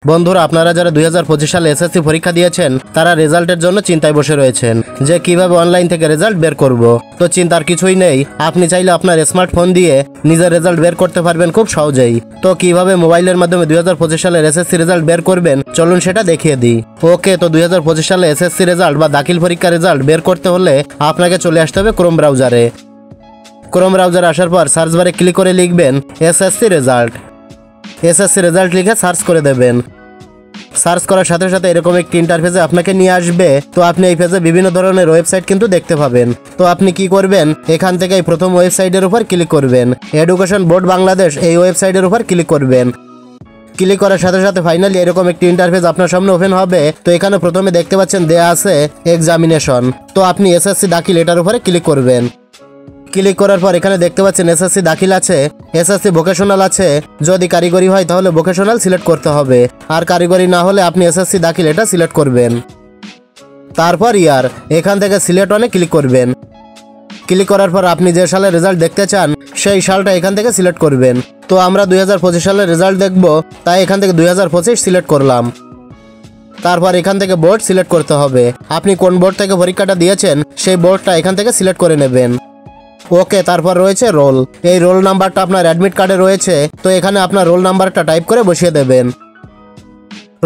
বন্ধুরা, আপনারা যারা 2025 সালে এসএসসি পরীক্ষা দিয়েছেন তারা রেজাল্টের জন্য চিন্তায় বসে রয়েছেন যে কিভাবে অনলাইন থেকে রেজাল্ট বের করব। তো চিন্তার কিছুই নেই, আপনি চাইলে আপনার স্মার্টফোন দিয়ে নিজের রেজাল্ট বের করতে পারবেন খুব সহজেই। তো কিভাবে মোবাইলের মাধ্যমে 2025 সালের এসএসসি রেজাল্ট বের করবেন চলুন সেটা দেখিয়ে দিই। ওকে, তো 2025 সালে এসএসসি রেজাল্ট বা দাখিল পরীক্ষার রেজাল্ট বের করতে হলে আপনাকে চলে আসতে হবে ক্রোম ব্রাউজারে। ক্রোম ব্রাউজারে আসার পর সার্চ বারে ক্লিক করে লিখবেন এসএসসি রেজাল্ট। এসএসসি রেজাল্ট লিখে সার্চ করে দেবেন। সার্চ করার সাথে সাথে এরকম একটি ইন্টারফেসে আপনাকে নিয়ে আসবে। তো আপনি এই পেজে বিভিন্ন ধরনের ওয়েবসাইট কিন্তু দেখতে পাবেন। তো আপনি কি করবেন, এখান থেকে প্রথম ওয়েবসাইটের উপর ক্লিক করবেন। এডুকেশন বোর্ড বাংলাদেশ এই ওয়েবসাইটের উপর ক্লিক করবেন। ক্লিক করার সাথে সাথে ফাইনালি এরকম একটি ইন্টারফেস আপনার সামনে ওপেন হবে। তো এখানে প্রথমে দেখতে পাচ্ছেন দেয়া আছে এক্সামিনেশন। তো আপনি এসএসসি দাখিল এটার উপরে ক্লিক করবেন। ক্লিক করার পর এখানে দেখতে পাচ্ছেন এসএসসি দাখিল আছে, এসএসসি ভোকেশনাল আছে। যদি কারিগরি হয় তাহলে ভোকেশনাল সিলেক্ট করতে হবে, আর কারিগরি না হলে আপনি এসএসসি দাখিল এটা সিলেক্ট করবেন। তারপর ইয়ার, এখান থেকে সিলেক্ট অনে ক্লিক করবেন। ক্লিক করার পর আপনি যে সালের রেজাল্ট দেখতে চান সেই সালটা এখান থেকে সিলেক্ট করবেন। তো আমরা 2025 সালের রেজাল্ট দেখব, তাই এখান থেকে 2025 সিলেক্ট করলাম। তারপর এখান থেকে বোর্ড সিলেক্ট করতে হবে। আপনি কোন বোর্ড থেকে পরীক্ষাটা দিয়েছেন সেই বোর্ডটা এখান থেকে সিলেক্ট করে নেবেন। ওকে, তারপর রয়েছে রোল। এই রোল নাম্বারটা আপনার অ্যাডমিট কার্ডে রয়েছে। তো এখানে আপনার রোল নাম্বারটা টাইপ করে বসিয়ে দেবেন।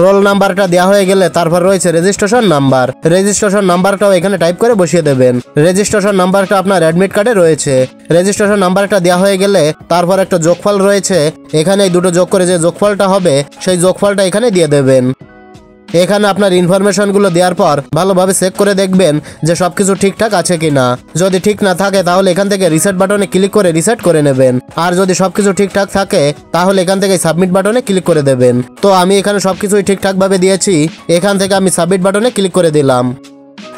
রোল নাম্বারটা দেওয়া হয়ে গেলে তারপর রয়েছে রেজিস্ট্রেশন নাম্বার। রেজিস্ট্রেশন নাম্বারটাও এখানে টাইপ করে বসিয়ে দেবেন। রেজিস্ট্রেশন নাম্বারটা আপনার অ্যাডমিট কার্ডে রয়েছে। রেজিস্ট্রেশন নাম্বারটা দেওয়া হয়ে গেলে তারপর একটা যোগফল রয়েছে, এখানে এই দুটো যোগ করে যে যোগফলটা হবে সেই যোগফলটা এখানে দিয়ে দেবেন। এখানে আপনার ইনফরমেশনগুলো দেওয়ার পর ভালোভাবে চেক করে দেখবেন যে সবকিছু ঠিকঠাক আছে কিনা। যদি ঠিক না থাকে তাহলে এখান থেকে রিসেট বাটনে ক্লিক করে রিসেট করে নেবেন। আর যদি সবকিছু ঠিকঠাক থাকে তাহলে এখান থেকে সাবমিট বাটনে ক্লিক করে দেবেন। তো আমি এখানে সবকিছুই ঠিকঠাকভাবে দিয়েছি, এখান থেকে আমি সাবমিট বাটনে ক্লিক করে দিলাম।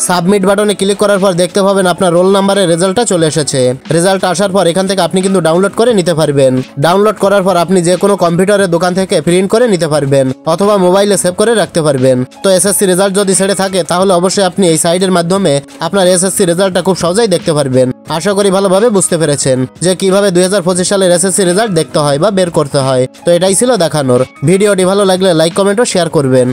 সাবমিট বাটনে ক্লিক করার পর দেখতে পাবেন আপনার রোল নাম্বারের রেজাল্টটা চলে এসেছে। রেজাল্ট আসার পর এখান থেকে আপনি কিন্তু ডাউনলোড করে নিতে পারবেন। ডাউনলোড করার পর আপনি যে কোনো কম্পিউটারের দোকান থেকে প্রিন্ট করে নিতে পারবেন অথবা মোবাইলে সেভ করে রাখতে পারবেন। তো এসএসসি রেজাল্ট যদি ছেড়ে থাকে তাহলে অবশ্যই আপনি এই সাইটের মাধ্যমে আপনার এসএসসি রেজাল্টটা খুব সহজেই দেখতে পারবেন। আশা করি ভালোভাবে বুঝতে পেরেছেন যে কিভাবে 2025 সালের এসএসসি রেজাল্ট দেখতে হয় বা বের করতে হয়। তো এটাই ছিল দেখানোর। ভিডিওটি ভালো লাগলে লাইক, কমেন্ট ও শেয়ার করবেন।